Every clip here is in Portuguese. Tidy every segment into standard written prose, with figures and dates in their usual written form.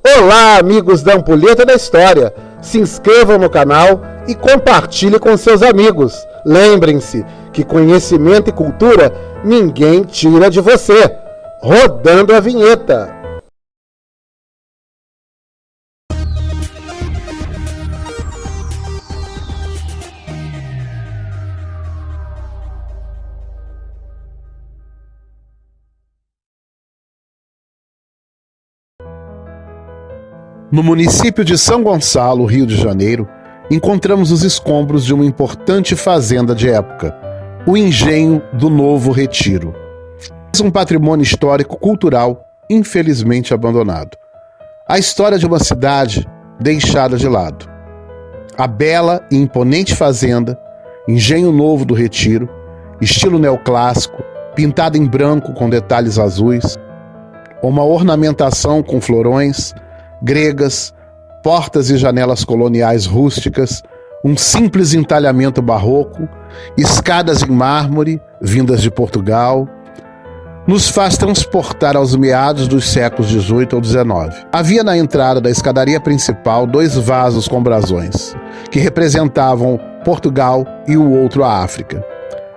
Olá, amigos da Ampulheta da História! Se inscrevam no canal e compartilhe com seus amigos. Lembrem-se que conhecimento e cultura ninguém tira de você. Rodando a vinheta. No município de São Gonçalo, Rio de Janeiro, encontramos os escombros de uma importante fazenda de época, o Engenho do Novo Retiro. É um patrimônio histórico-cultural infelizmente abandonado. A história de uma cidade deixada de lado. A bela e imponente fazenda, Engenho Novo do Retiro, estilo neoclássico, pintada em branco com detalhes azuis, uma ornamentação com florões, gregas, portas e janelas coloniais rústicas, um simples entalhamento barroco, escadas em mármore, vindas de Portugal, nos faz transportar aos meados dos séculos XVIII ou XIX. Havia na entrada da escadaria principal 2 vasos com brasões, que representavam Portugal e o outro a África.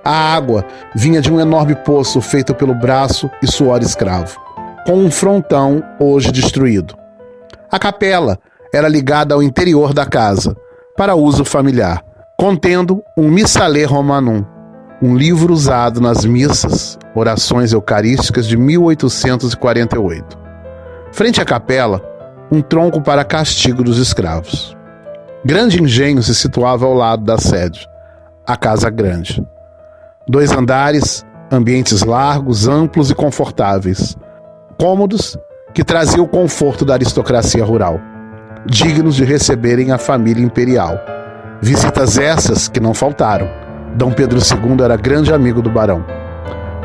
A água vinha de um enorme poço feito pelo braço e suor escravo, com um frontão hoje destruído. A capela era ligada ao interior da casa, para uso familiar, contendo um Missalé Romanum, um livro usado nas missas, orações eucarísticas de 1848. Frente à capela, um tronco para castigo dos escravos. Grande engenho se situava ao lado da sede, a Casa Grande. 2 andares, ambientes largos, amplos e confortáveis, cômodos, que trazia o conforto da aristocracia rural, dignos de receberem a família imperial. Visitas essas que não faltaram. Dom Pedro II era grande amigo do barão.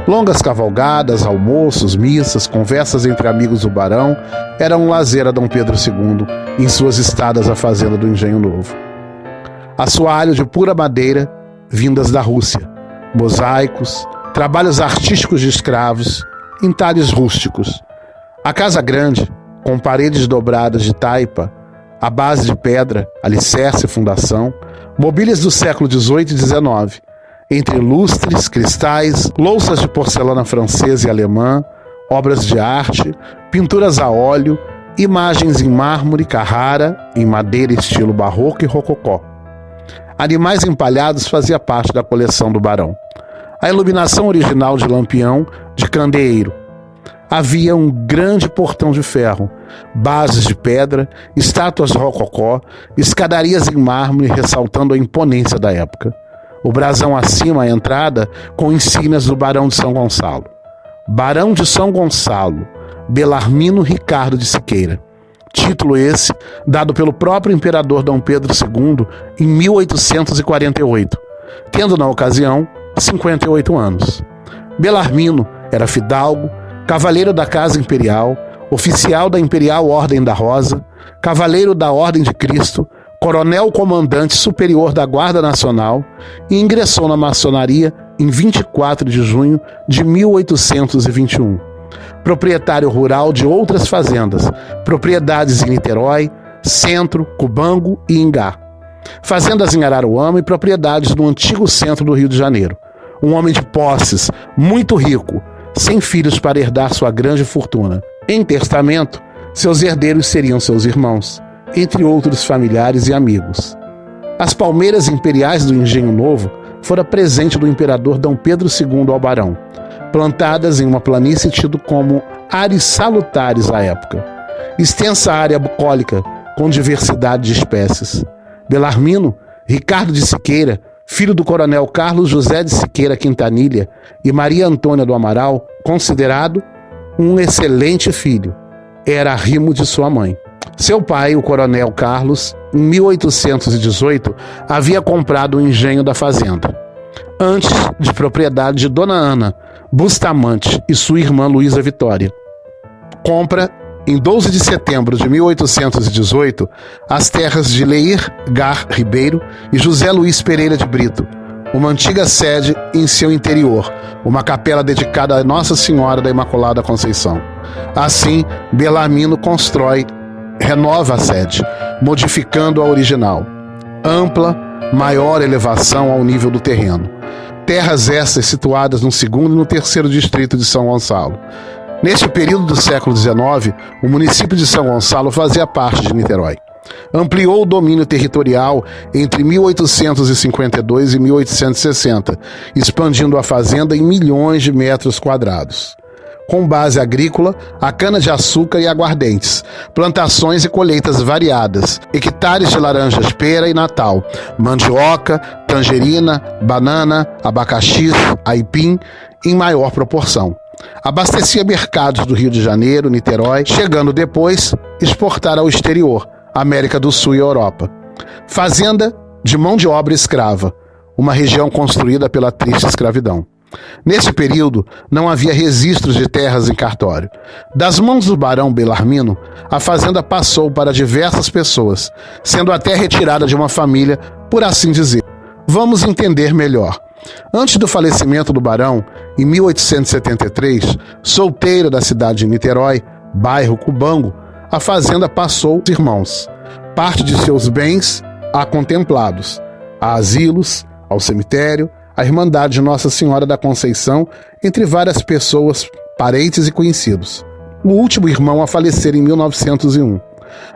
Longas cavalgadas, almoços, missas, conversas entre amigos do barão eram um lazer a Dom Pedro II em suas estadas à fazenda do Engenho Novo. Assoalho de pura madeira, vindas da Rússia, mosaicos, trabalhos artísticos de escravos, entalhes rústicos. A Casa Grande, com paredes dobradas de taipa, a base de pedra, alicerce e fundação, mobílias do século XVIII e XIX, entre lustres, cristais, louças de porcelana francesa e alemã, obras de arte, pinturas a óleo, imagens em mármore Carrara, em madeira estilo barroco e rococó. Animais empalhados fazia parte da coleção do barão. A iluminação original de lampião de candeeiro. Havia um grande portão de ferro, bases de pedra, estátuas rococó, escadarias em mármore ressaltando a imponência da época. O brasão acima, a entrada, com insígnias do Barão de São Gonçalo. Barão de São Gonçalo, Belarmino Ricardo de Siqueira. Título esse dado pelo próprio imperador Dom Pedro II em 1848, tendo na ocasião 58 anos. Belarmino era fidalgo, cavaleiro da Casa Imperial, oficial da Imperial Ordem da Rosa, cavaleiro da Ordem de Cristo, coronel-comandante superior da Guarda Nacional e ingressou na maçonaria em 24 de junho de 1821. Proprietário rural de outras fazendas, propriedades em Niterói, Centro, Cubango e Ingá. Fazendas em Araruama e propriedades no antigo centro do Rio de Janeiro. Um homem de posses, muito rico, sem filhos para herdar sua grande fortuna. Em testamento, seus herdeiros seriam seus irmãos, entre outros familiares e amigos. As palmeiras imperiais do Engenho Novo foram presente do imperador Dom Pedro II ao barão, plantadas em uma planície tido como ares salutares à época. Extensa área bucólica, com diversidade de espécies. Belarmino, Ricardo de Siqueira, filho do coronel Carlos José de Siqueira Quintanilha e Maria Antônia do Amaral, considerado um excelente filho. Era arrimo de sua mãe. Seu pai, o coronel Carlos, em 1818, havia comprado o engenho da fazenda, antes de propriedade de Dona Ana Bustamante e sua irmã Luísa Vitória. Compra, em 12 de setembro de 1818, as terras de Leir Gar Ribeiro e José Luiz Pereira de Brito, uma antiga sede em seu interior, uma capela dedicada a Nossa Senhora da Imaculada Conceição. Assim, Belarmino constrói renova a sede, modificando a original. Ampla, maior elevação ao nível do terreno. Terras estas situadas no segundo e no terceiro distrito de São Gonçalo. Neste período do século XIX, o município de São Gonçalo fazia parte de Niterói. Ampliou o domínio territorial entre 1852 e 1860, expandindo a fazenda em milhões de metros quadrados. Com base agrícola, a cana-de-açúcar e aguardentes, plantações e colheitas variadas, hectares de laranjas pera e natal, mandioca, tangerina, banana, abacaxi, aipim, em maior proporção. Abastecia mercados do Rio de Janeiro, Niterói, chegando depois exportar ao exterior, América do Sul e Europa. Fazenda de mão de obra escrava, uma região construída pela triste escravidão. Nesse período, não havia registros de terras em cartório. Das mãos do barão Belarmino, a fazenda passou para diversas pessoas, sendo até retirada de uma família, por assim dizer. Vamos entender melhor. Antes do falecimento do barão, em 1873, solteiro da cidade de Niterói, bairro Cubango, a fazenda passou aos irmãos. Parte de seus bens a contemplados, a asilos, ao cemitério, a Irmandade de Nossa Senhora da Conceição, entre várias pessoas, parentes e conhecidos. O último irmão a falecer em 1901.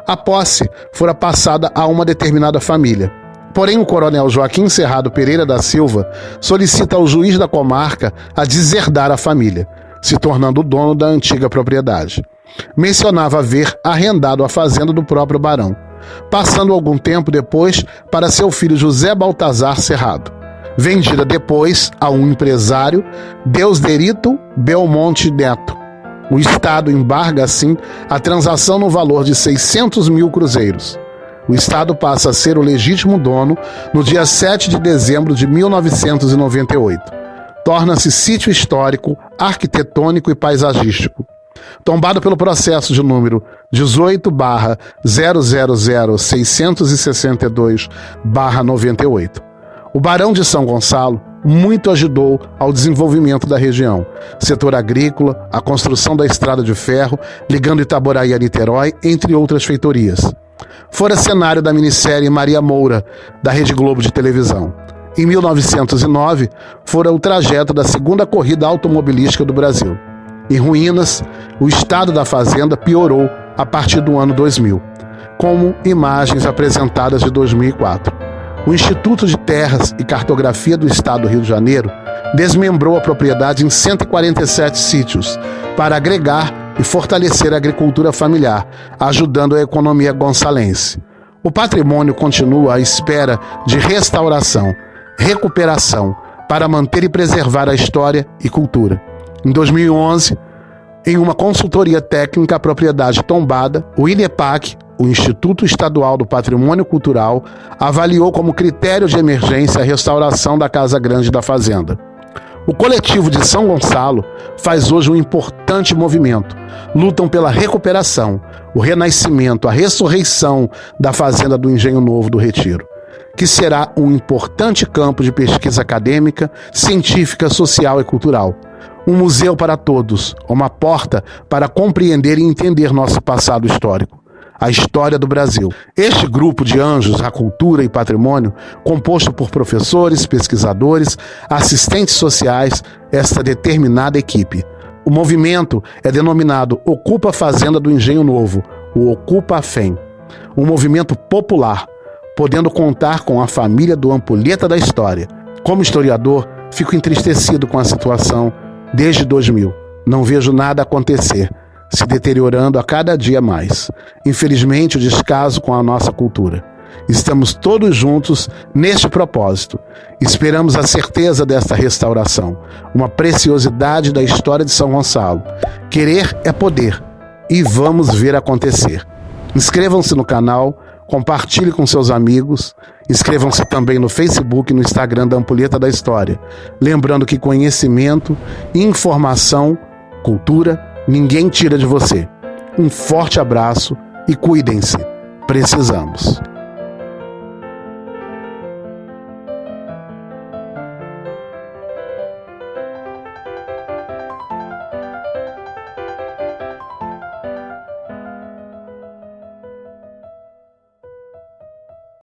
A posse fora passada a uma determinada família. Porém, o coronel Joaquim Cerrado Pereira da Silva solicita ao juiz da comarca a deserdar a família, se tornando o dono da antiga propriedade. Mencionava haver arrendado a fazenda do próprio barão, passando algum tempo depois para seu filho José Baltazar Cerrado, vendida depois a um empresário, Deusderito Belmonte Neto. O Estado embarga, assim, a transação no valor de 600 mil cruzeiros. O Estado passa a ser o legítimo dono no dia 7 de dezembro de 1998. Torna-se sítio histórico, arquitetônico e paisagístico. Tombado pelo processo de número 18/000662/98. O Barão de São Gonçalo muito ajudou ao desenvolvimento da região, setor agrícola, a construção da estrada de ferro, ligando Itaboraí a Niterói, entre outras feitorias. Fora cenário da minissérie Maria Moura, da Rede Globo de televisão. Em 1909, fora o trajeto da segunda corrida automobilística do Brasil. Em ruínas, o estado da fazenda piorou a partir do ano 2000, como imagens apresentadas de 2004. O Instituto de Terras e Cartografia do Estado do Rio de Janeiro desmembrou a propriedade em 147 sítios para agregar e fortalecer a agricultura familiar, ajudando a economia gonçalense. O patrimônio continua à espera de restauração, recuperação, para manter e preservar a história e cultura. Em 2011, em uma consultoria técnica à propriedade tombada, o INEPAC, o Instituto Estadual do Patrimônio Cultural, avaliou como critério de emergência a restauração da Casa Grande da Fazenda. O coletivo de São Gonçalo faz hoje um importante movimento. Lutam pela recuperação, o renascimento, a ressurreição da Fazenda do Engenho Novo do Retiro, que será um importante campo de pesquisa acadêmica, científica, social e cultural. Um museu para todos, uma porta para compreender e entender nosso passado histórico, a história do Brasil. Este grupo de anjos à cultura e patrimônio, composto por professores, pesquisadores, assistentes sociais, esta determinada equipe. O movimento é denominado Ocupa a Fazenda do Engenho Novo, o Ocupa a FEM. Um movimento popular, podendo contar com a família do Ampulheta da História. Como historiador, fico entristecido com a situação desde 2000. Não vejo nada acontecer, se deteriorando a cada dia mais. Infelizmente, o descaso com a nossa cultura. Estamos todos juntos neste propósito. Esperamos a certeza desta restauração, uma preciosidade da história de São Gonçalo. Querer é poder, e vamos ver acontecer. Inscrevam-se no canal, compartilhe com seus amigos, inscrevam-se também no Facebook e no Instagram da Ampulheta da História. Lembrando que conhecimento, informação, cultura, ninguém tira de você. Um forte abraço e cuidem-se. Precisamos.